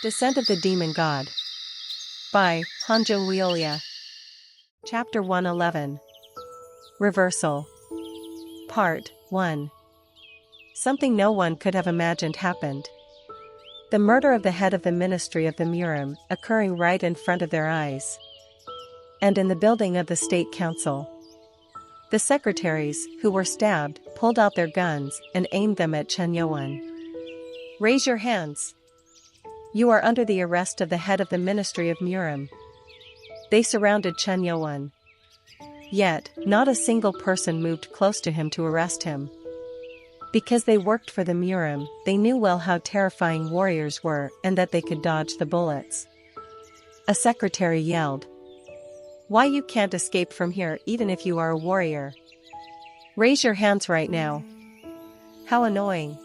Descent of the Demon God by Hanjo Wiolia. Chapter 111. Reversal. Part 1. Something no one could have imagined happened. The murder of the head of the Ministry of the Murim, occurring right in front of their eyes. And in the building of the State Council. The secretaries, who were stabbed, pulled out their guns and aimed them at Chen Youwen. "Raise your hands. You are under the arrest of the head of the Ministry of Murim." They surrounded Chen Youwen. Yet, not a single person moved close to him to arrest him. Because they worked for the Murim, they knew well how terrifying warriors were and that they could dodge the bullets. A secretary yelled, "Why you can't escape from here even if you are a warrior? Raise your hands right now." How annoying.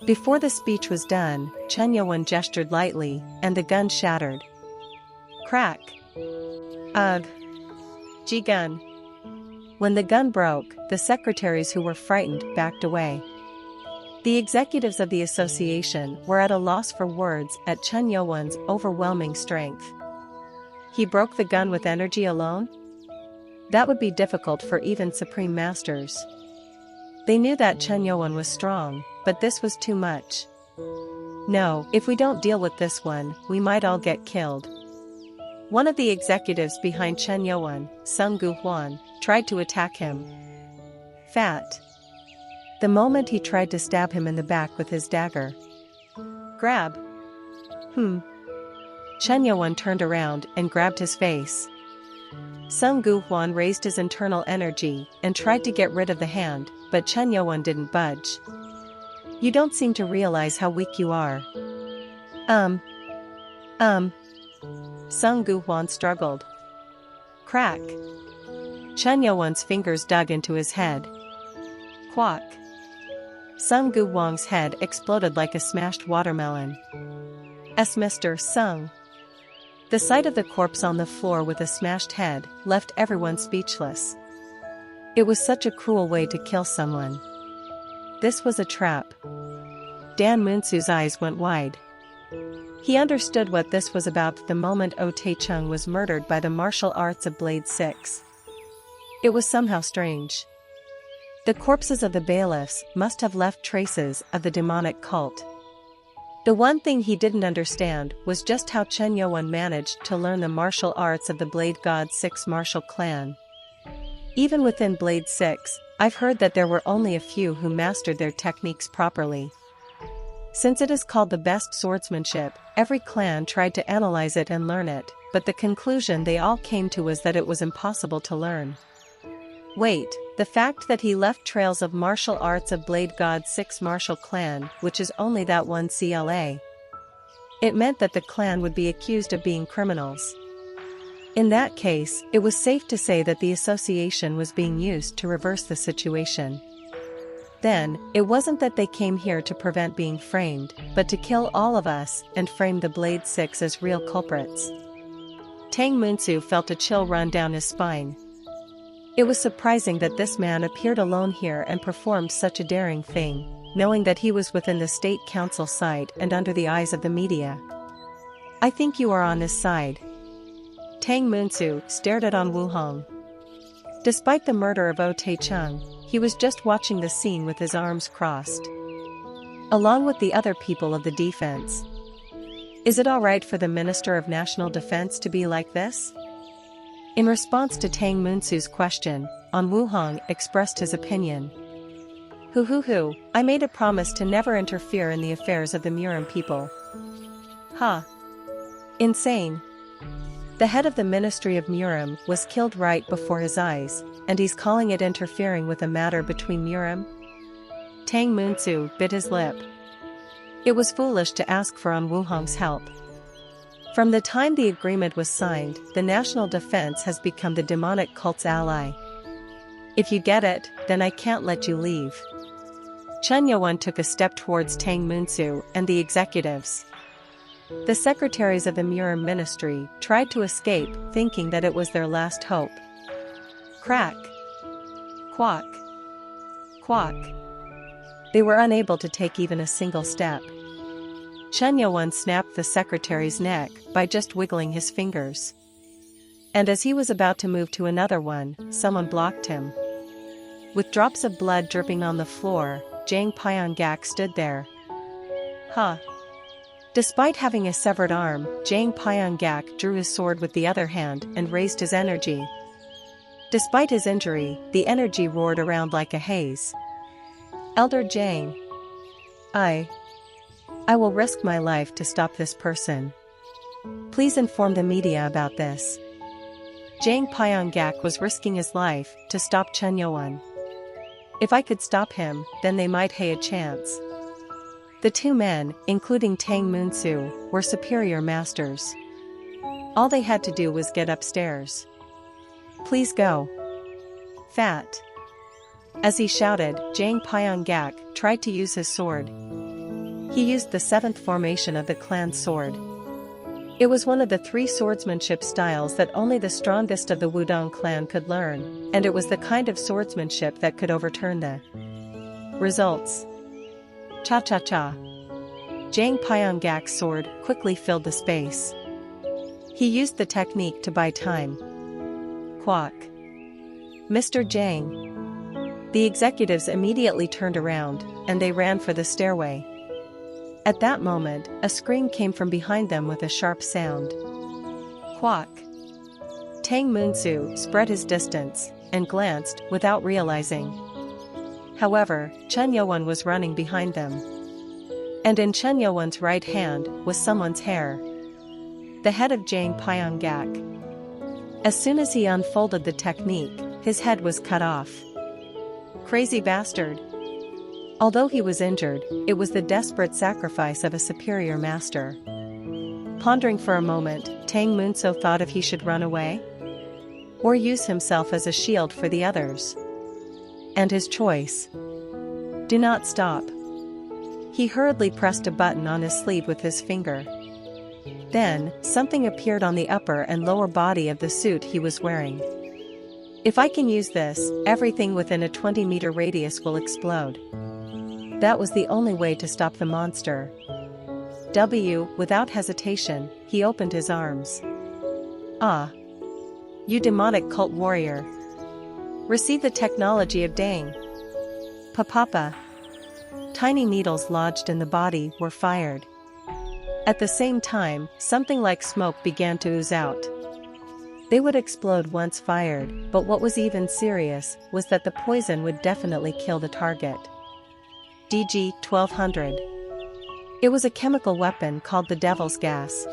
Before the speech was done, Chen Youwen gestured lightly, and the gun shattered. Crack. Ugh. G-gun. When the gun broke, the secretaries who were frightened backed away. The executives of the association were at a loss for words at Chen Youwen's overwhelming strength. He broke the gun with energy alone? That would be difficult for even supreme masters. They knew that Chen Youwen was strong, but this was too much. No, if we don't deal with this one, we might all get killed. One of the executives behind Chen Youwen, Sung Gu-huan, tried to attack him. Fat. The moment he tried to stab him in the back with his dagger. Grab. Chen Youwen turned around and grabbed his face. Sung Gu-huan raised his internal energy and tried to get rid of the hand, but Chen Youwen didn't budge. "You don't seem to realize how weak you are." Sung Gu-huan struggled. Crack. Chen Youwen's fingers dug into his head. Quack. Sung Gu-huan's head exploded like a smashed watermelon. Mr. Sung. The sight of the corpse on the floor with a smashed head left everyone speechless. It was such a cruel way to kill someone. This was a trap. Dan Munsu's eyes went wide. He understood what this was about the moment Oh Taechung was murdered by the martial arts of Blade 6. It was somehow strange. The corpses of the bailiffs must have left traces of the demonic cult. The one thing he didn't understand was just how Chen Youwen managed to learn the martial arts of the Blade God 6 martial clan. Even within Blade 6, I've heard that there were only a few who mastered their techniques properly. Since it is called the best swordsmanship, every clan tried to analyze it and learn it, but the conclusion they all came to was that it was impossible to learn. Wait, the fact that he left trails of martial arts of Blade God 6 martial clan, which is only that one CLA. It meant that the clan would be accused of being criminals. In that case, it was safe to say that the association was being used to reverse the situation. Then, it wasn't that they came here to prevent being framed, but to kill all of us and frame the Blade 6 as real culprits. Tang Munsu felt a chill run down his spine. It was surprising that this man appeared alone here and performed such a daring thing, knowing that he was within the State Council side and under the eyes of the media. "I think you are on his side." Tang Munsu stared at An Wuhong. Despite the murder of Oh Taechung, he was just watching the scene with his arms crossed. Along with the other people of the defense. Is it alright for the Minister of National Defense to be like this? In response to Tang Munsu's question, An Wuhong expressed his opinion. I made a promise to never interfere in the affairs of the Murim people. Insane. The head of the Ministry of Murim was killed right before his eyes, and he's calling it interfering with a matter between Murim? Tang Munsu bit his lip. It was foolish to ask for An Wuhong's help. From the time the agreement was signed, the national defense has become the demonic cult's ally. If you get it, then I can't let you leave. Chen Youwen took a step towards Tang Munsu and the executives. The secretaries of the Murim ministry tried to escape, thinking that it was their last hope. Crack. Quack. Quack. They were unable to take even a single step. Chen Yuan snapped the secretary's neck by just wiggling his fingers. And as he was about to move to another one, someone blocked him. With drops of blood dripping on the floor, Jang Pyonggak stood there. Huh. Despite having a severed arm, Jang Pyonggak drew his sword with the other hand and raised his energy. Despite his injury, the energy roared around like a haze. Elder Jang. I will risk my life to stop this person. Please inform the media about this. Jang Pyonggak was risking his life to stop Chen Yuan. If I could stop him, then they might have a chance. The two men, including Tang Moonsu, were superior masters. All they had to do was get upstairs. Please go. Fat. As he shouted, Jang Pyonggak tried to use his sword. He used the 7th formation of the clan's sword. It was one of the 3 swordsmanship styles that only the strongest of the Wudong clan could learn, and it was the kind of swordsmanship that could overturn the results. Cha-cha-cha. Jang Pyonggak's sword quickly filled the space. He used the technique to buy time. Quack. Mr. Jang. The executives immediately turned around, and they ran for the stairway. At that moment, a scream came from behind them with a sharp sound. Quack. Tang Moonsu spread his distance, and glanced without realizing. However, Chen Yuan was running behind them. And in Chen Yuan's right hand was someone's hair. The head of Jang Pyonggak. As soon as he unfolded the technique, his head was cut off. Crazy bastard. Although he was injured, it was the desperate sacrifice of a superior master. Pondering for a moment, Tang Moonso thought if he should run away or use himself as a shield for the others. And his choice. Do not stop. He hurriedly pressed a button on his sleeve with his finger. Then, something appeared on the upper and lower body of the suit he was wearing. If I can use this, everything within a 20-meter radius will explode. That was the only way to stop the monster. Without hesitation, he opened his arms. Ah! You demonic cult warrior! Receive the technology of Dang. Papa. Tiny needles lodged in the body were fired. At the same time, something like smoke began to ooze out. They would explode once fired, but what was even serious was that the poison would definitely kill the target. DG 1200. It was a chemical weapon called the Devil's Gas.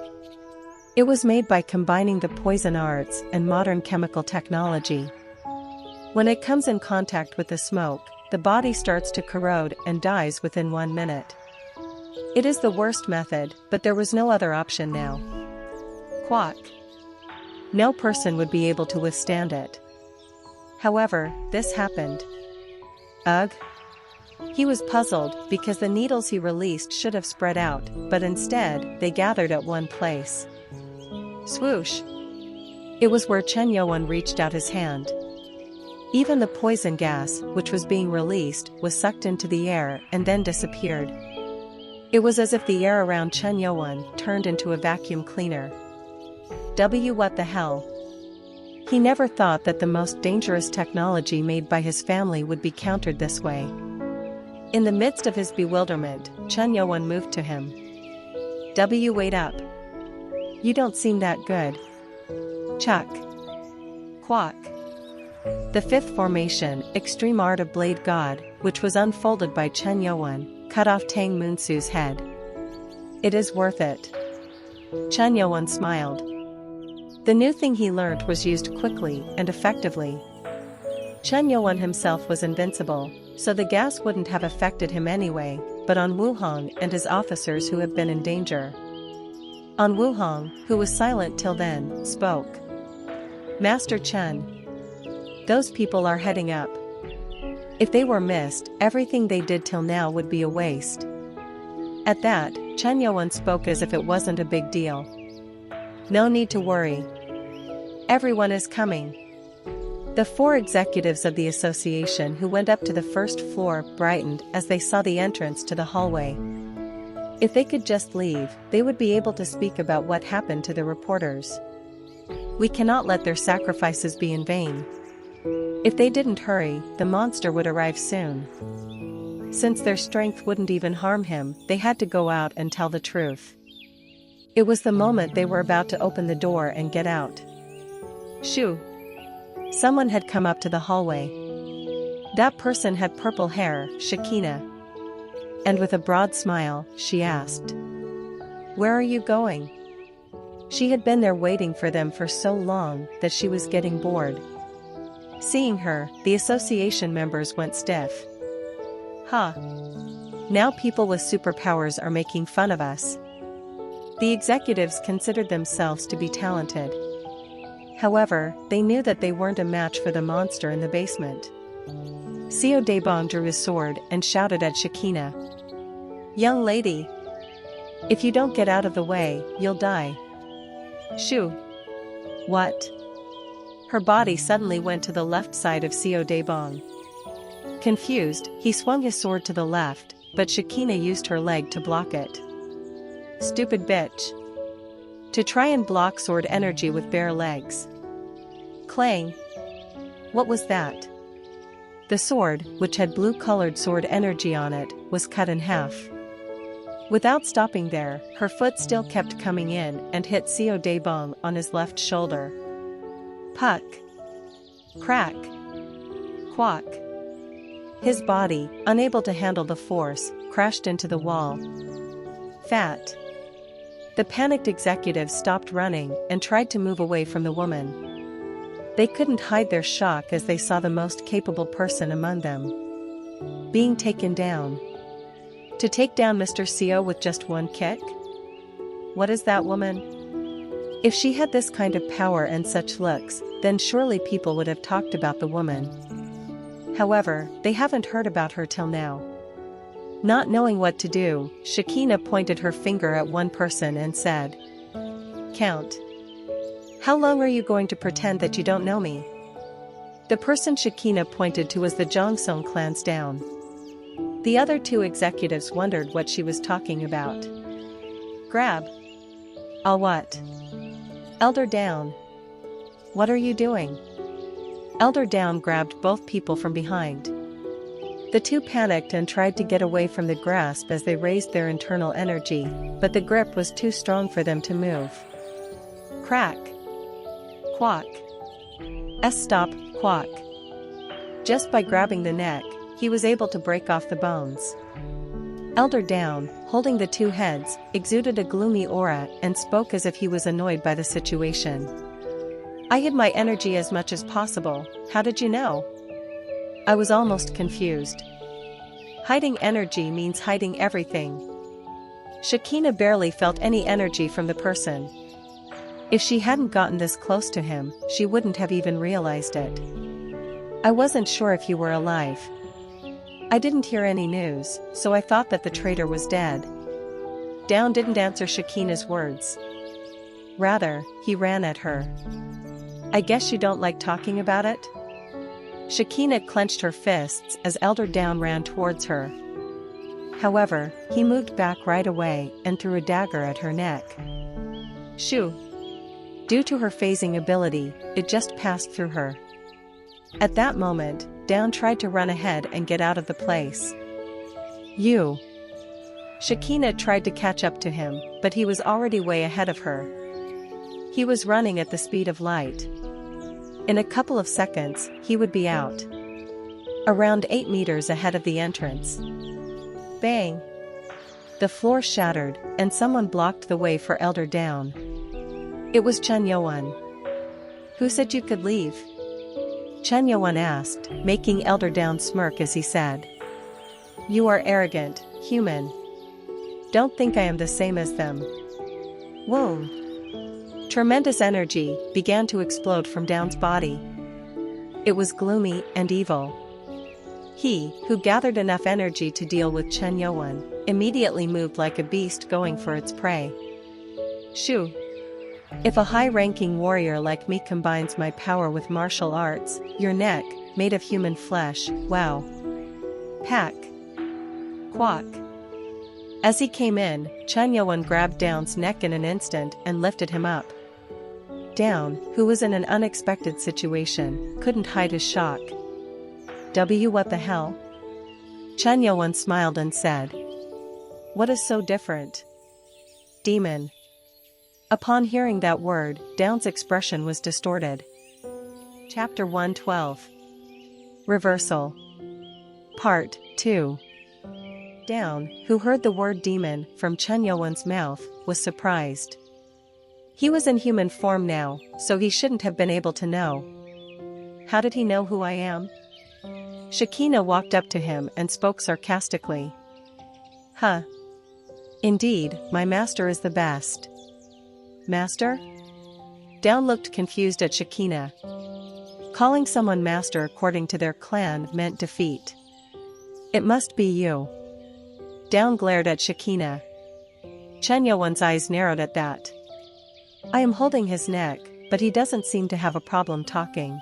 It was made by combining the poison arts and modern chemical technology. When it comes in contact with the smoke, the body starts to corrode and dies within 1 minute. It is the worst method, but there was no other option now. Quack. No person would be able to withstand it. However, this happened. Ugh. He was puzzled because the needles he released should have spread out, but instead, they gathered at one place. Swoosh. It was where Chen Yuan reached out his hand. Even the poison gas, which was being released, was sucked into the air and then disappeared. It was as if the air around Chen Yuan turned into a vacuum cleaner. What the hell? He never thought that the most dangerous technology made by his family would be countered this way. In the midst of his bewilderment, Chen Yuan moved to him. Wait up. You don't seem that good. Chuck. Quack. The 5th formation, Extreme Art of Blade God, which was unfolded by Chen Yuan, cut off Tang Moonsu's head. It is worth it. Chen Yuan smiled. The new thing he learnt was used quickly and effectively. Chen Yuan himself was invincible, so the gas wouldn't have affected him anyway, but on Wu Hong and his officers who have been in danger. On Wu Hong, who was silent till then, spoke. Master Chen. Those people are heading up. If they were missed, everything they did till now would be a waste. At that, Chen Yuan spoke as if it wasn't a big deal. No need to worry. Everyone is coming. The 4 executives of the association who went up to the first floor brightened as they saw the entrance to the hallway. If they could just leave, they would be able to speak about what happened to the reporters. We cannot let their sacrifices be in vain. If they didn't hurry, the monster would arrive soon. Since their strength wouldn't even harm him, they had to go out and tell the truth. It was the moment they were about to open the door and get out. Shoo! Someone had come up to the hallway. That person had purple hair, Shakina. And with a broad smile, she asked, "Where are you going?" She had been there waiting for them for so long that she was getting bored. Seeing her, the association members went stiff. Huh. Now people with superpowers are making fun of us. The executives considered themselves to be talented. However, they knew that they weren't a match for the monster in the basement. Seo Daebong drew his sword and shouted at Shakina. "Young lady! If you don't get out of the way, you'll die." Shoo! What? Her body suddenly went to the left side of Seo Daebong. Confused, he swung his sword to the left, but Shakina used her leg to block it. Stupid bitch. To try and block sword energy with bare legs. Clang! What was that? The sword, which had blue-colored sword energy on it, was cut in half. Without stopping there, her foot still kept coming in and hit Seo Daebong on his left shoulder. Puck! Crack! Quack! His body, unable to handle the force, crashed into the wall. Fat! The panicked executives stopped running and tried to move away from the woman. They couldn't hide their shock as they saw the most capable person among them being taken down. To take down Mr. Seo with just one kick? What is that woman? If she had this kind of power and such looks, then surely people would have talked about the woman. However, they haven't heard about her till now. Not knowing what to do, Shakina pointed her finger at one person and said, "Count. How long are you going to pretend that you don't know me?" The person Shakina pointed to was the Jongsong clan's down. The other two executives wondered what she was talking about. Grab. I'll what? Elder Down. What are you doing? Elder Down grabbed both people from behind. The two panicked and tried to get away from the grasp as they raised their internal energy, but the grip was too strong for them to move. Crack. Quack. Stop, quack. Just by grabbing the neck, he was able to break off the bones. Elder Down, holding the two heads, exuded a gloomy aura and spoke as if he was annoyed by the situation. "I hid my energy as much as possible, how did you know?" I was almost confused. Hiding energy means hiding everything. Shakina barely felt any energy from the person. If she hadn't gotten this close to him, she wouldn't have even realized it. I wasn't sure if you were alive. I didn't hear any news, so I thought that the traitor was dead. Down didn't answer Shakina's words. Rather, he ran at her. "I guess you don't like talking about it?" Shakina clenched her fists as Elder Down ran towards her. However, he moved back right away and threw a dagger at her neck. Shoo! Due to her phasing ability, it just passed through her. At that moment, Down tried to run ahead and get out of the place. "You!" Shakina tried to catch up to him, but he was already way ahead of her. He was running at the speed of light. In a couple of seconds, he would be out. Around 8 meters ahead of the entrance. Bang! The floor shattered, and someone blocked the way for Elder Down. It was Chen Yuan. "Who said you could leave?" Chen Yuan asked, making Elder Down smirk as he said, "You are arrogant, human. Don't think I am the same as them." Whoa! Tremendous energy began to explode from Down's body. It was gloomy and evil. He, who gathered enough energy to deal with Chen Yuan, immediately moved like a beast going for its prey. Shoo! If a high-ranking warrior like me combines my power with martial arts, your neck, made of human flesh, wow. Pack. Quack. As he came in, Chen Yuan grabbed Down's neck in an instant and lifted him up. Down, who was in an unexpected situation, couldn't hide his shock. What the hell? Chen Yuan smiled and said. What is so different? Demon. Upon hearing that word, Down's expression was distorted. Chapter 112. Reversal. Part 2. Down, who heard the word demon from Chen Yuan's mouth, was surprised. He was in human form now, so he shouldn't have been able to know. How did he know who I am? Shekinah walked up to him and spoke sarcastically. Huh. Indeed, my master is the best. Master? Down looked confused at Shekinah. Calling someone master according to their clan meant defeat. It must be you. Down glared at Shekinah. Chen Yuan's eyes narrowed at that. I am holding his neck, but he doesn't seem to have a problem talking.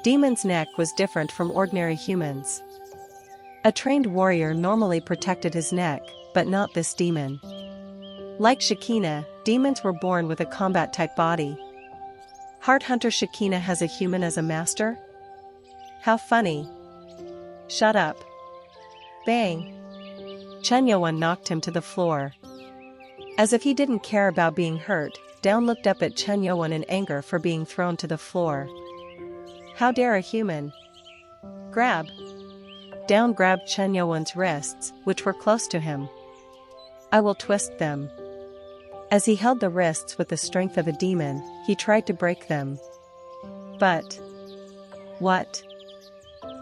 Demon's neck was different from ordinary humans. A trained warrior normally protected his neck, but not this demon. Like Shekinah, demons were born with a combat-type body. Heart Hunter Shekinah has a human as a master? How funny. Shut up. Bang. Chen Yuan knocked him to the floor. As if he didn't care about being hurt, Down looked up at Chen Yuan in anger for being thrown to the floor. How dare a human? Grab. Down grabbed Chen Yuan's wrists, which were close to him. I will twist them. As he held the wrists with the strength of a demon, he tried to break them. But... what?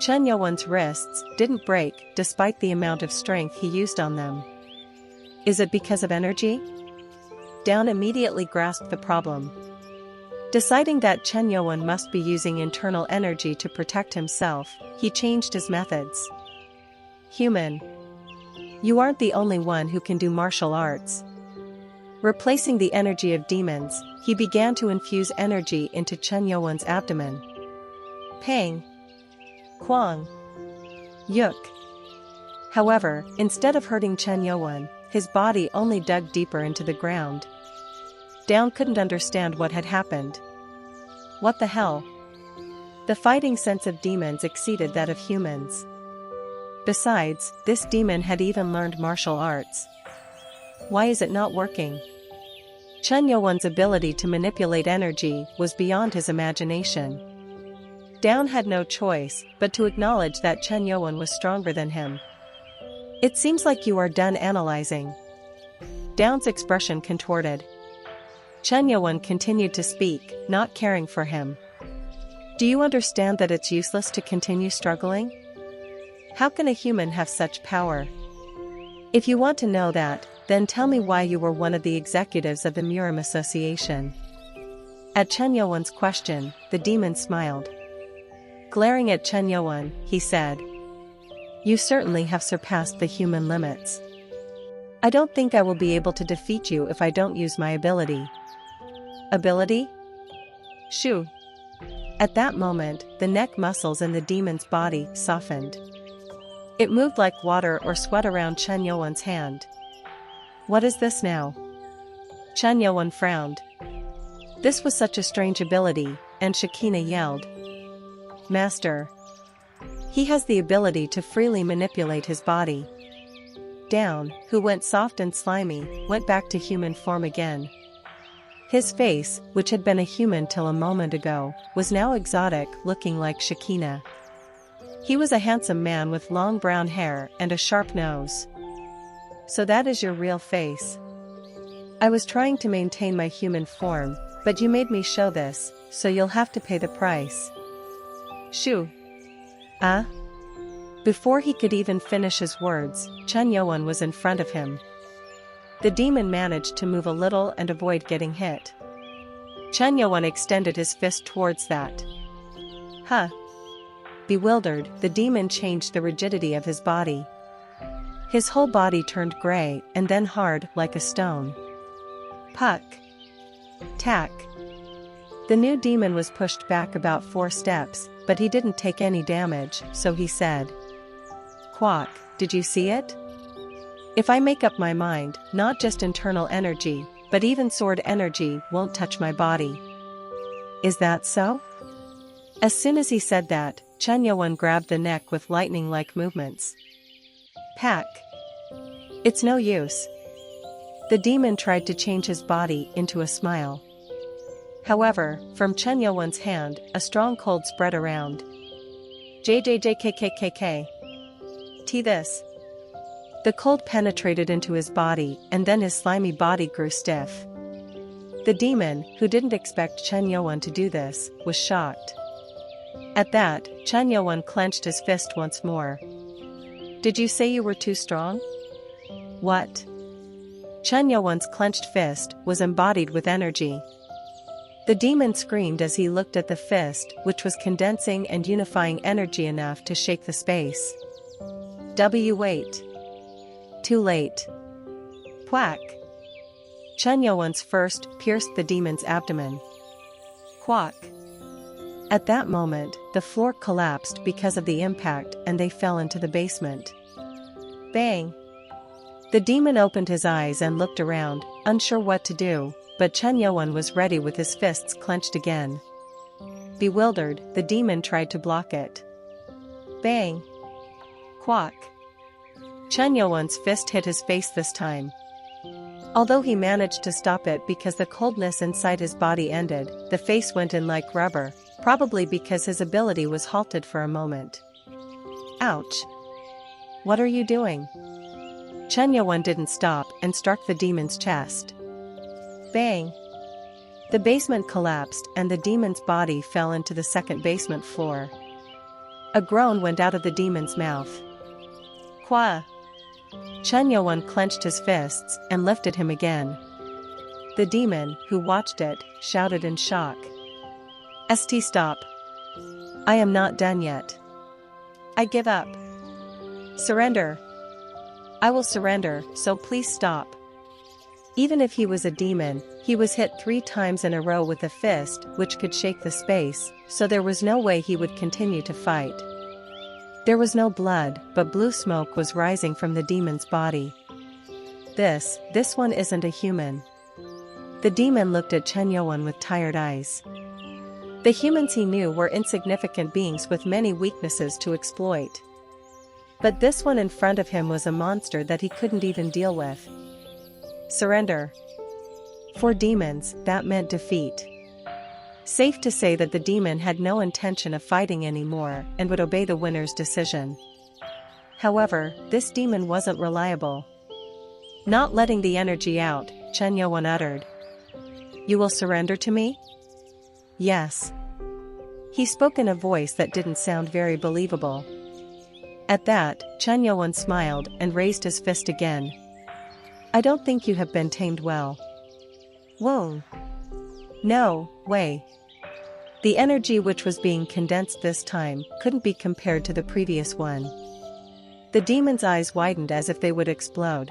Chen Yuan's wrists didn't break despite the amount of strength he used on them. Is it because of energy? Down immediately grasped the problem. Deciding that Chen Yuan must be using internal energy to protect himself, he changed his methods. Human. You aren't the only one who can do martial arts. Replacing the energy of demons, he began to infuse energy into Chen Yuan's abdomen. Pang. Quang. Yuk. However, instead of hurting Chen Yuan, his body only dug deeper into the ground. Down couldn't understand what had happened. What the hell? The fighting sense of demons exceeded that of humans. Besides, this demon had even learned martial arts. Why is it not working? Chen Yuan's ability to manipulate energy was beyond his imagination. Down had no choice but to acknowledge that Chen Yuan was stronger than him. It seems like you are done analyzing. Down's expression contorted. Chen Yuan continued to speak, not caring for him. Do you understand that it's useless to continue struggling? How can a human have such power? If you want to know that, then tell me why you were one of the executives of the Murim Association. At Chen Yuan's question, the demon smiled. Glaring at Chen Yuan, he said, You certainly have surpassed the human limits. I don't think I will be able to defeat you if I don't use my ability. Ability? Shoo. At that moment, the neck muscles in the demon's body softened. It moved like water or sweat around Chen Yuan's hand. What is this now? Chen Yuan frowned. This was such a strange ability, and Shekinah yelled. Master. He has the ability to freely manipulate his body. Down, who went soft and slimy, went back to human form again. His face, which had been a human till a moment ago, was now exotic, looking like Shekinah. He was a handsome man with long brown hair and a sharp nose. So that is your real face. I was trying to maintain my human form, but you made me show this, so you'll have to pay the price. Shoo. Before he could even finish his words, Chen Yuan was in front of him. The demon managed to move a little and avoid getting hit. Chen Yuan extended his fist towards that. Huh. Bewildered, the demon changed the rigidity of his body. His whole body turned gray and then hard like a stone. Puck. Tack. The new demon was pushed back about 4 steps, but he didn't take any damage, so he said. Quack, did you see it? If I make up my mind, not just internal energy, but even sword energy won't touch my body. Is that so? As soon as he said that, Chen Yuan grabbed the neck with lightning-like movements. Pack. It's no use. The demon tried to change his body into a smile. However, from Chen Yuan's hand, a strong cold spread around. JJJKKKK. T this. The cold penetrated into his body, and then his slimy body grew stiff. The demon, who didn't expect Chen Yuan to do this, was shocked. At that, Chen Yuan clenched his fist once more. Did you say you were too strong? What? Chen Yuan's clenched fist was embodied with energy. The demon screamed as he looked at the fist, which was condensing and unifying energy enough to shake the space. Wait. Too late. Quack. Chen Yuan's first pierced the demon's abdomen. Quack. At that moment, the floor collapsed because of the impact and they fell into the basement. Bang! The demon opened his eyes and looked around, unsure what to do, but Chen Yuan was ready with his fists clenched again. Bewildered, the demon tried to block it. Bang! Quack! Chen Yuan's fist hit his face this time. Although he managed to stop it because the coldness inside his body ended, the face went in like rubber, probably because his ability was halted for a moment. Ouch! What are you doing? Chen Yuan didn't stop and struck the demon's chest. Bang! The basement collapsed and the demon's body fell into the second basement floor. A groan went out of the demon's mouth. Qua! Chen Yuan clenched his fists and lifted him again. The demon, who watched it, shouted in shock. Stop. I am not done yet. I give up. Surrender. I will surrender, so please stop. Even if he was a demon, he was hit 3 times in a row with a fist which could shake the space, so there was no way he would continue to fight. There was no blood, but blue smoke was rising from the demon's body. This one isn't a human. The demon looked at Chen Yuan with tired eyes. The humans he knew were insignificant beings with many weaknesses to exploit. But this one in front of him was a monster that he couldn't even deal with. Surrender. For demons, that meant defeat. Safe to say that the demon had no intention of fighting anymore and would obey the winner's decision. However, this demon wasn't reliable. Not letting the energy out, Chen Yuan uttered. You will surrender to me? Yes. He spoke in a voice that didn't sound very believable. At that, Chen Yuan smiled and raised his fist again. I don't think you have been tamed well. Whoa. No way. The energy which was being condensed this time couldn't be compared to the previous one. The demon's eyes widened as if they would explode.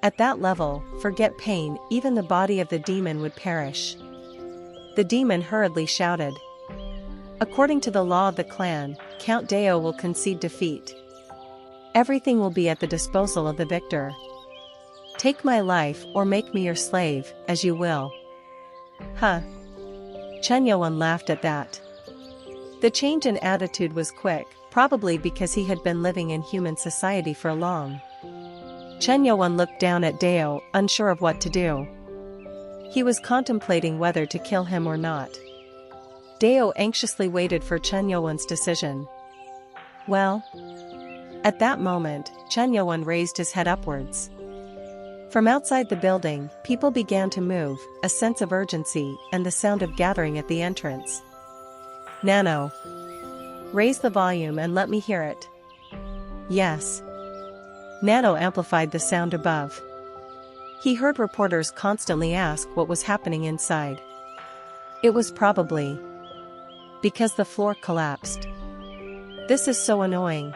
At that level, forget pain, even the body of the demon would perish. The demon hurriedly shouted. According to the law of the clan, Count Dao will concede defeat. Everything will be at the disposal of the victor. Take my life or make me your slave, as you will. Huh. Chen Yuan laughed at that. The change in attitude was quick, probably because he had been living in human society for long. Chen Yuan looked down at Dao, unsure of what to do. He was contemplating whether to kill him or not. Dao anxiously waited for Chen Yuan's decision. Well? At that moment, Chen Yuan raised his head upwards. From outside the building, people began to move, a sense of urgency and the sound of gathering at the entrance. Nano. Raise the volume and let me hear it. Yes. Nano amplified the sound above. He heard reporters constantly ask what was happening inside. It was probably because the floor collapsed. This is so annoying.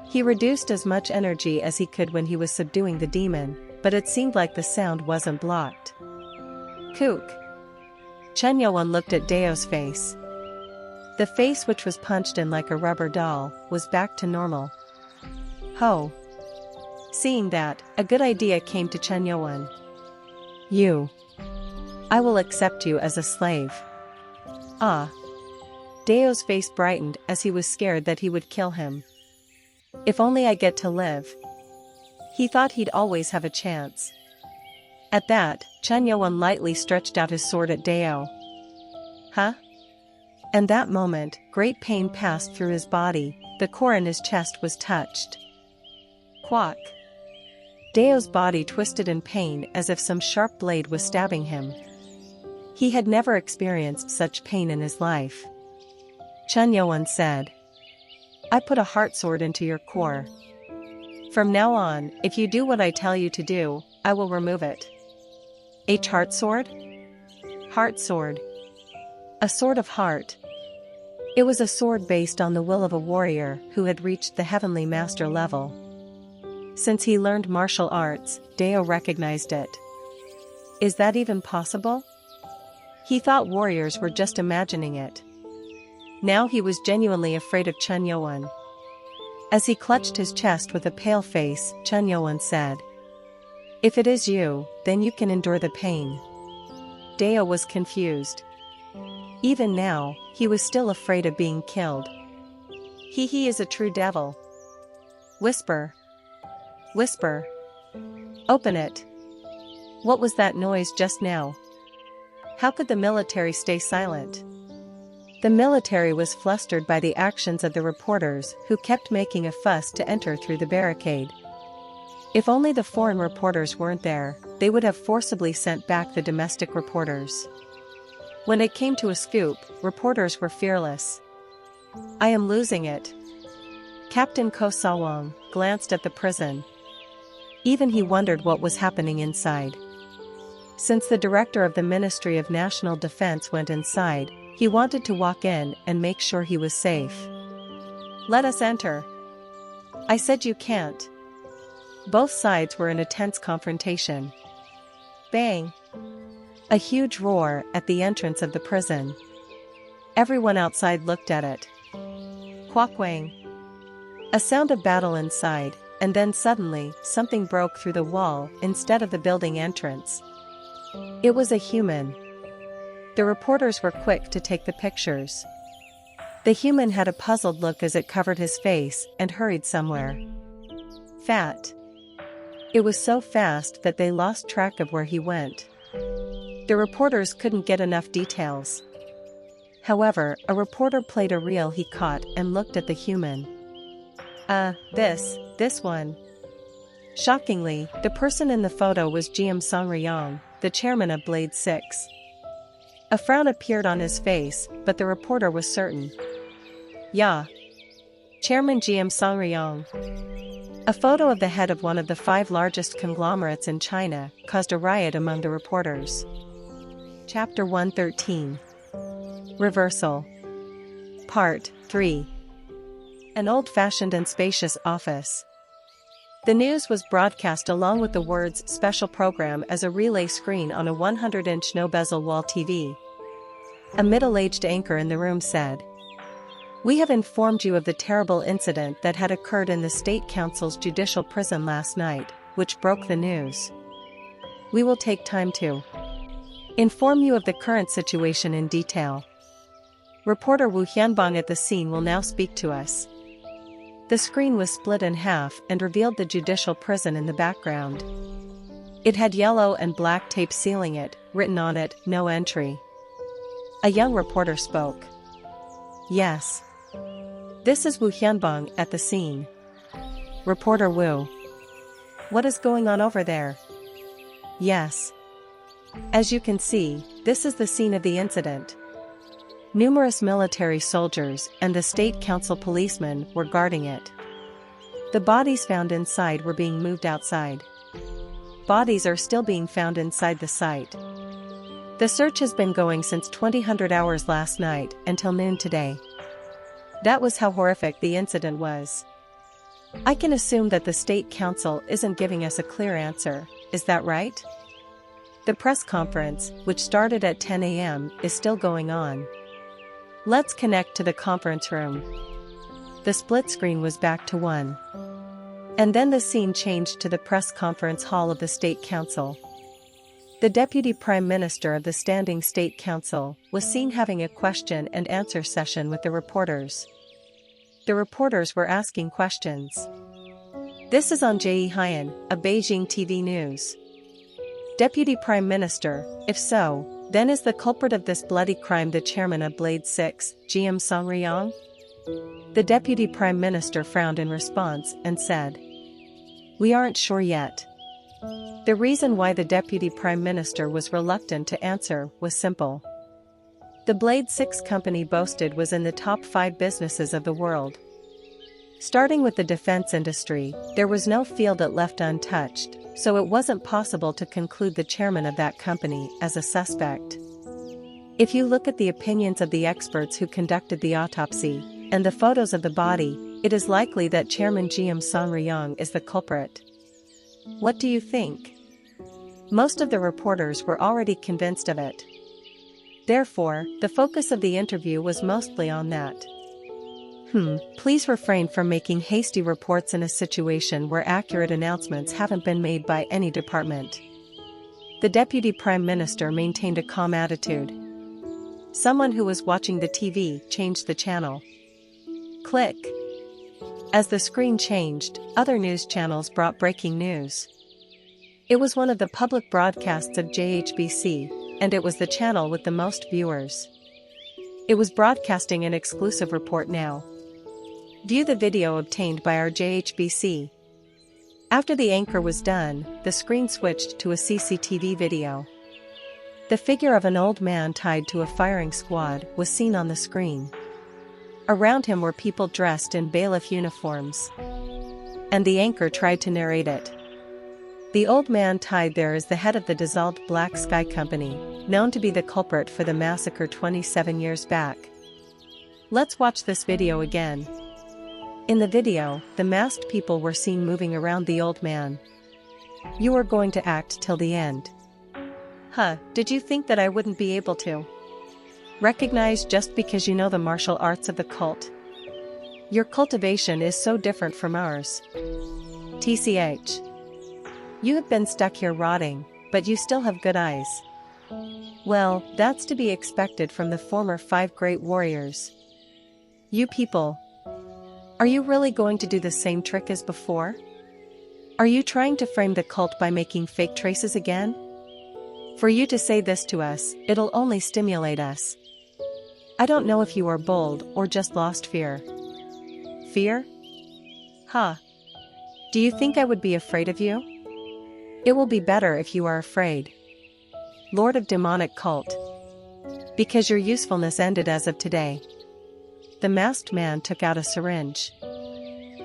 He reduced as much energy as he could when he was subduing the demon, but it seemed like the sound wasn't blocked. Kook. Chen Yuan looked at Dao's face. The face, which was punched in like a rubber doll, was back to normal. Ho. Seeing that, a good idea came to Chen Yuan. I will accept you as a slave. Ah. Dao's face brightened as he was scared that he would kill him. If only I get to live. He thought he'd always have a chance. At that, Chen Yuan lightly stretched out his sword at Dao. Huh? And that moment, great pain passed through his body, the core in his chest was touched. Quack. Dao's body twisted in pain as if some sharp blade was stabbing him. He had never experienced such pain in his life. Chen Yuan said, I put a heart sword into your core. From now on, if you do what I tell you to do, I will remove it. Heart sword? Heart sword. A sword of heart. It was a sword based on the will of a warrior who had reached the heavenly master level. Since he learned martial arts, Dao recognized it. Is that even possible? He thought warriors were just imagining it. Now he was genuinely afraid of Chen Yuan. As he clutched his chest with a pale face, Chen Yuan said, If it is you, then you can endure the pain. Dao was confused. Even now, he was still afraid of being killed. He is a true devil. Whisper. Whisper. Open it. What was that noise just now? How could the military stay silent? The military was flustered by the actions of the reporters who kept making a fuss to enter through the barricade. If only the foreign reporters weren't there, they would have forcibly sent back the domestic reporters. When it came to a scoop, reporters were fearless. I am losing it. Captain Ko Sawang glanced at the prison. Even he wondered what was happening inside. Since the director of the Ministry of National Defense went inside, he wanted to walk in and make sure he was safe. Let us enter. I said you can't. Both sides were in a tense confrontation. Bang! A huge roar at the entrance of the prison. Everyone outside looked at it. Quackwang. A sound of battle inside, and then suddenly, something broke through the wall instead of the building entrance. It was a human. The reporters were quick to take the pictures. The human had a puzzled look as it covered his face and hurried somewhere. Fat. It was so fast that they lost track of where he went. The reporters couldn't get enough details. However, a reporter played a reel he caught and looked at the human. This one. Shockingly, the person in the photo was GM Songriyong, the chairman of Blade 6. A frown appeared on his face, but the reporter was certain. Yeah. Chairman GM Songriyong. A photo of the head of one of the 5 largest conglomerates in China caused a riot among the reporters. Chapter 113. Reversal. Part 3. An old-fashioned and spacious office. The news was broadcast along with the words "Special Program" as a relay screen on a 100-inch no-bezel wall TV. A middle-aged anchor in the room said, We have informed you of the terrible incident that had occurred in the State Council's judicial prison last night, which broke the news. We will take time to inform you of the current situation in detail. Reporter Wu Hianbang at the scene will now speak to us. The screen was split in half and revealed the judicial prison in the background. It had yellow and black tape sealing it, written on it, "No entry." A young reporter spoke. Yes. This is Wu Hianbang at the scene. Reporter Wu. What is going on over there? Yes. As you can see, this is the scene of the incident. Numerous military soldiers and the State Council policemen were guarding it. The bodies found inside were being moved outside. Bodies are still being found inside the site. The search has been going since 2000 hours last night until noon today. That was how horrific the incident was. I can assume that the State Council isn't giving us a clear answer, is that right? The press conference, which started at 10 a.m., is still going on. Let's connect to the conference room. The split screen was back to 1. And then the scene changed to the press conference hall of the State Council. The Deputy Prime Minister of the Standing State Council was seen having a question and answer session with the reporters. The reporters were asking questions. This is on Jiahan, a Beijing TV news. Deputy Prime Minister, if so, then is the culprit of this bloody crime the chairman of Blade 6, GM Songriyang? The Deputy Prime Minister frowned in response and said, "We aren't sure yet." The reason why the Deputy Prime Minister was reluctant to answer was simple. The Blade 6 company boasted was in the top 5 businesses of the world. Starting with the defense industry, there was no field it left untouched, so it wasn't possible to conclude the chairman of that company as a suspect. If you look at the opinions of the experts who conducted the autopsy, and the photos of the body, it is likely that Chairman GM Songriyang is the culprit. What do you think? Most of the reporters were already convinced of it. Therefore, the focus of the interview was mostly on that. Please refrain from making hasty reports in a situation where accurate announcements haven't been made by any department. The Deputy Prime Minister maintained a calm attitude. Someone who was watching the TV changed the channel. Click. As the screen changed, other news channels brought breaking news. It was one of the public broadcasts of JHBC, and it was the channel with the most viewers. It was broadcasting an exclusive report now. View the video obtained by our JHBC. After the anchor was done, the screen switched to a CCTV video. The figure of an old man tied to a firing squad was seen on the screen. Around him were people dressed in bailiff uniforms. And the anchor tried to narrate it. The old man tied there is the head of the dissolved Black Sky Company, known to be the culprit for the massacre 27 years back. Let's watch this video again. In the video, the masked people were seen moving around the old man. You are going to act till the end. Did you think that I wouldn't be able to recognize just because you know the martial arts of the cult? Your cultivation is so different from ours. TCH. You have been stuck here rotting, but you still have good eyes. Well, that's to be expected from the former 5 great warriors. You people. Are you really going to do the same trick as before? Are you trying to frame the cult by making fake traces again? For you to say this to us, it'll only stimulate us. I don't know if you are bold or just lost fear. Fear? Do you think I would be afraid of you? It will be better if you are afraid. Lord of Demonic Cult. Because your usefulness ended as of today. The masked man took out a syringe.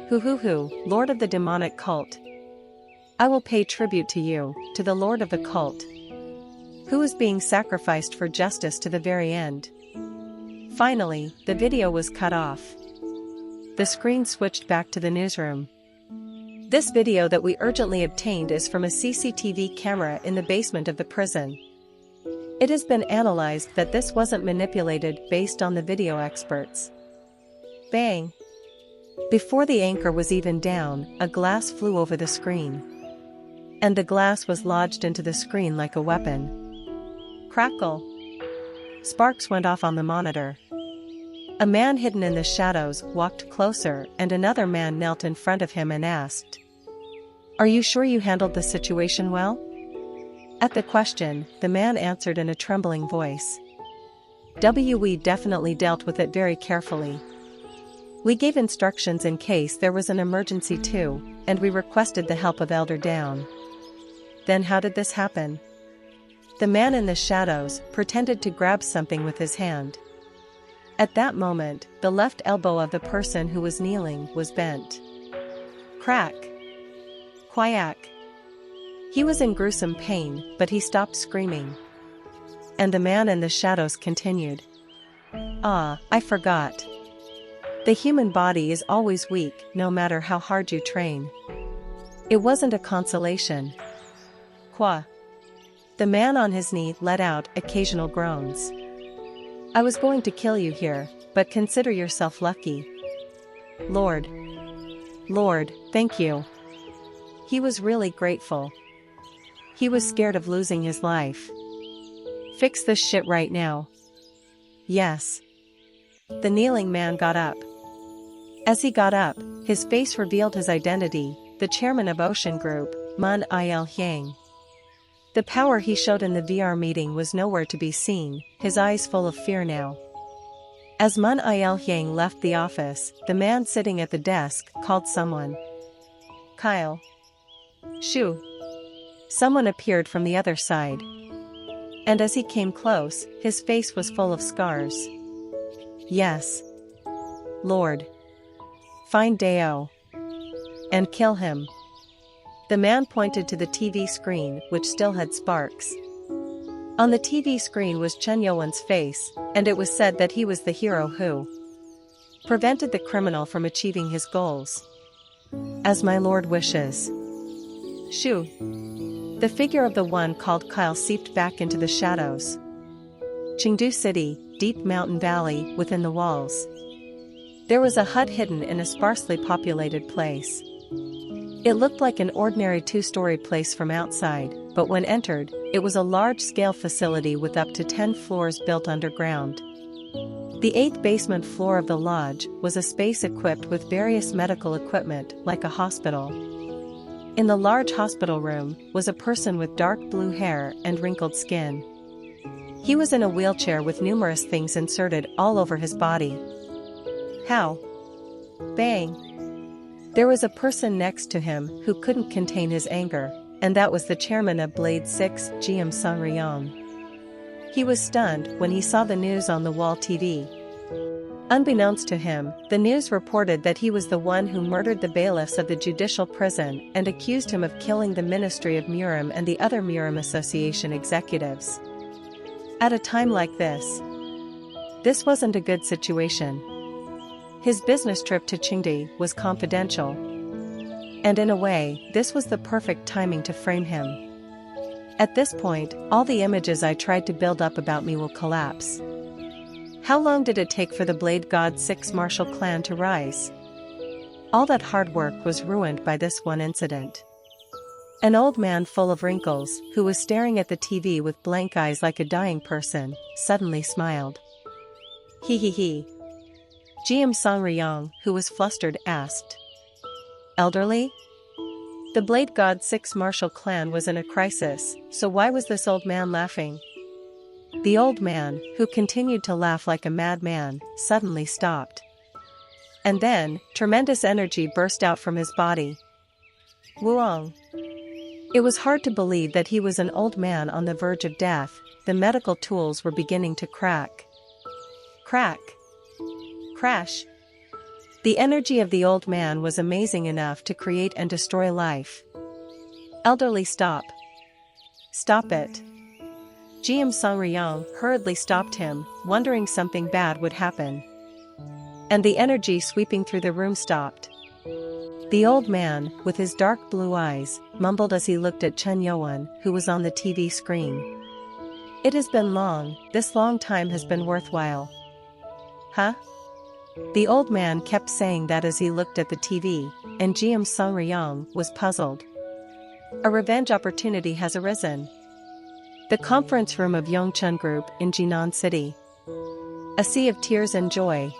Lord of the Demonic Cult. I will pay tribute to you, to the Lord of the Cult, who is being sacrificed for justice to the very end. Finally, the video was cut off. The screen switched back to the newsroom. This video that we urgently obtained is from a CCTV camera in the basement of the prison. It has been analyzed that this wasn't manipulated based on the video experts. Bang! Before the anchor was even down, a glass flew over the screen. And the glass was lodged into the screen like a weapon. Crackle! Sparks went off on the monitor. A man hidden in the shadows walked closer, and another man knelt in front of him and asked, "Are you sure you handled the situation well?" At the question, the man answered in a trembling voice, "We definitely dealt with it very carefully. We gave instructions in case there was an emergency too, and we requested the help of Elder Down." Then how did this happen? The man in the shadows pretended to grab something with his hand. At that moment, the left elbow of the person who was kneeling was bent. Crack! Quack! He was in gruesome pain, but he stopped screaming. And the man in the shadows continued. I forgot. The human body is always weak, no matter how hard you train. It wasn't a consolation. Qua. The man on his knee let out occasional groans. I was going to kill you here, but consider yourself lucky. Lord, thank you. He was really grateful. He was scared of losing his life. Fix this shit right now. Yes. The kneeling man got up. As he got up, his face revealed his identity, the chairman of Ocean Group, Mun Il Yang. The power he showed in the VR meeting was nowhere to be seen, his eyes full of fear now. As Mun Il Yang left the office, the man sitting at the desk called someone. Kyle. Shoo. Someone appeared from the other side. And as he came close, his face was full of scars. Yes. Lord. Find Deo. And kill him. The man pointed to the TV screen, which still had sparks. On the TV screen was Chen Yuan's face, and it was said that he was the hero who prevented the criminal from achieving his goals. As my lord wishes. Shoo. The figure of the one called Kyle seeped back into the shadows. Chengdu City, deep mountain valley within the walls. There was a hut hidden in a sparsely populated place. It looked like an ordinary two-story place from outside, but when entered, it was a large-scale facility with up to 10 floors built underground. The 8th basement floor of the lodge was a space equipped with various medical equipment like a hospital. In the large hospital room was a person with dark blue hair and wrinkled skin. He was in a wheelchair with numerous things inserted all over his body. How? Bang! There was a person next to him who couldn't contain his anger, and that was the chairman of Blade 6, GM Song-ryong. He was stunned when he saw the news on the wall TV. Unbeknownst to him, the news reported that he was the one who murdered the bailiffs of the judicial prison and accused him of killing the Ministry of Murim and the other Murim Association executives. At a time like this wasn't a good situation. His business trip to Chengdu was confidential. And in a way, this was the perfect timing to frame him. At this point, all the images I tried to build up about me will collapse. How long did it take for the Blade God 6 martial clan to rise? All that hard work was ruined by this one incident. An old man full of wrinkles, who was staring at the TV with blank eyes like a dying person, suddenly smiled. He. GM Song-ryong, who was flustered, asked. Elderly? The Blade God 6 martial clan was in a crisis, so why was this old man laughing? The old man, who continued to laugh like a madman, suddenly stopped. And then, tremendous energy burst out from his body. Wuong. It was hard to believe that he was an old man on the verge of death. The medical tools were beginning to crack. Crack. Crash. The energy of the old man was amazing enough to create and destroy life. Elderly, stop. Stop it. GM Song-ryong hurriedly stopped him, wondering something bad would happen. And the energy sweeping through the room stopped. The old man, with his dark blue eyes, mumbled as he looked at Chen Yuan, who was on the TV screen. It has been long, this long time has been worthwhile. Huh? The old man kept saying that as he looked at the TV, and GM Song-ryong was puzzled. A revenge opportunity has arisen. The conference room of Yongchun Group in Jinan City. A sea of tears and joy.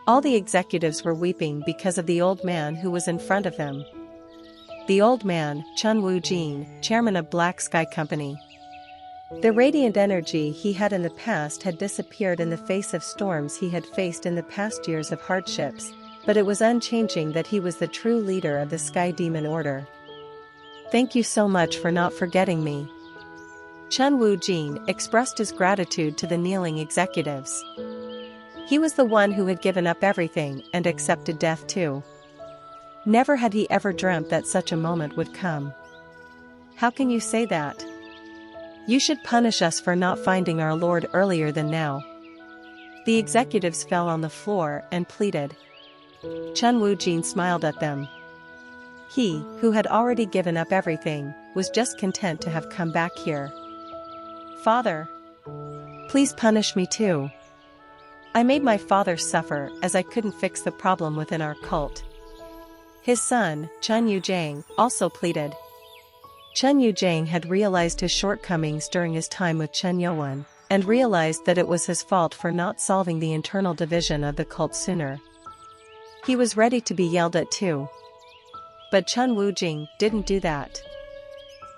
All the executives were weeping because of the old man who was in front of them. The old man, Chun Woo-jin, chairman of Black Sky Company. The radiant energy he had in the past had disappeared in the face of storms he had faced in the past years of hardships, but it was unchanging that he was the true leader of the Sky Demon Order. Thank you so much for not forgetting me. Chun Woo-jin expressed his gratitude to the kneeling executives. He was the one who had given up everything and accepted death too. Never had he ever dreamt that such a moment would come. How can you say that? You should punish us for not finding our Lord earlier than now. The executives fell on the floor and pleaded. Chun Woo-jin smiled at them. He, who had already given up everything, was just content to have come back here. Father, please punish me too. I made my father suffer as I couldn't fix the problem within our cult. His son, Chen Yuzhang, also pleaded. Chen Yuzhang had realized his shortcomings during his time with Chen Youwen, and realized that it was his fault for not solving the internal division of the cult sooner. He was ready to be yelled at too. But Chen Wujing didn't do that.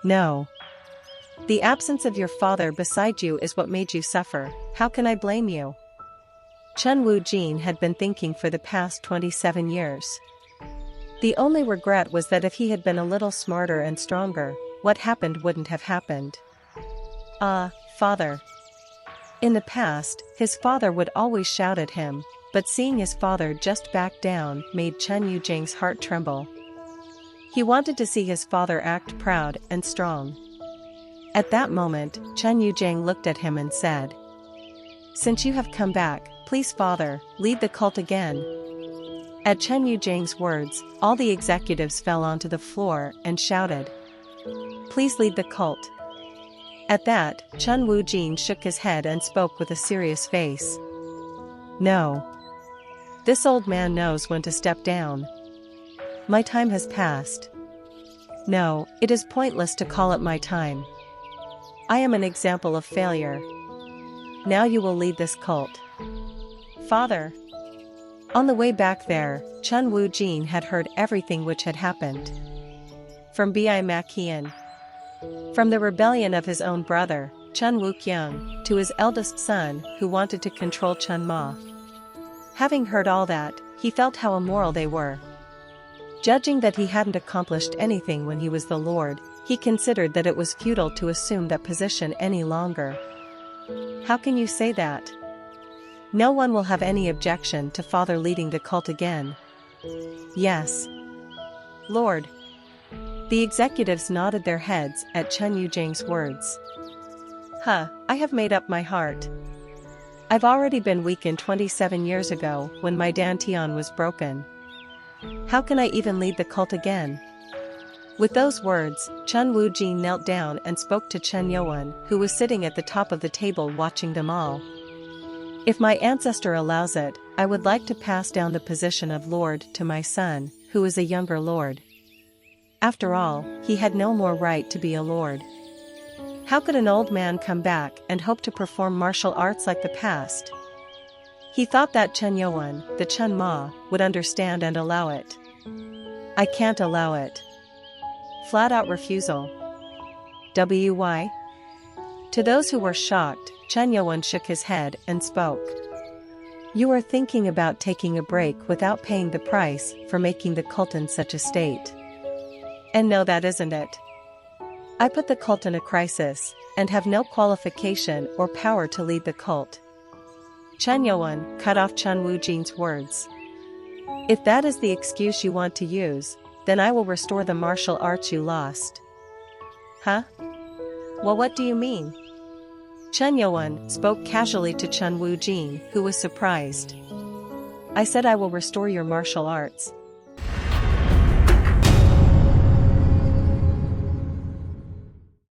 No. The absence of your father beside you is what made you suffer, how can I blame you? Chen Wujing had been thinking for the past 27 years. The only regret was that if he had been a little smarter and stronger, what happened wouldn't have happened. Father. In the past, his father would always shout at him, but seeing his father just back down made Chen Yuzhang's heart tremble. He wanted to see his father act proud and strong. At that moment, Chen Yuzhang looked at him and said, "Since you have come back, please father, lead the cult again." At Chen Yuzhang's words, all the executives fell onto the floor and shouted, "Please lead the cult." At that, Chen Wujing shook his head and spoke with a serious face. "No. This old man knows when to step down. My time has passed. No, it is pointless to call it my time. I am an example of failure. Now you will lead this cult." "Father." On the way back there, Chen Wujing had heard everything which had happened. From Bi Maqian. From the rebellion of his own brother, Chen Wuqiang, to his eldest son, who wanted to control Chen Ma. Having heard all that, he felt how immoral they were. Judging that he hadn't accomplished anything when he was the Lord, he considered that it was futile to assume that position any longer. "How can you say that? No one will have any objection to father leading the cult again." "Yes, Lord." The executives nodded their heads at Chen Yuzhang's words. I have made up my heart. I've already been weakened 27 years ago when my dantian was broken. How can I even lead the cult again?" With those words, Chen Wujing knelt down and spoke to Chen Youwen, who was sitting at the top of the table watching them all. "If my ancestor allows it, I would like to pass down the position of lord to my son, who is a younger lord. After all, he had no more right to be a lord. How could an old man come back and hope to perform martial arts like the past?" He thought that Chen Youwen, the Chen Ma, would understand and allow it. "I can't allow it." Flat-out refusal. Why? To those who were shocked, Chen Youwen shook his head and spoke. "You are thinking about taking a break without paying the price for making the cult in such a state. And no, that isn't it. I put the cult in a crisis, and have no qualification or power to lead the cult." Chen Youwen cut off Chen Wujing's words. "If that is the excuse you want to use, then I will restore the martial arts you lost." Well, what do you mean? Chen Youwen spoke casually to Chen Wujing, who was surprised. "I said I will restore your martial arts,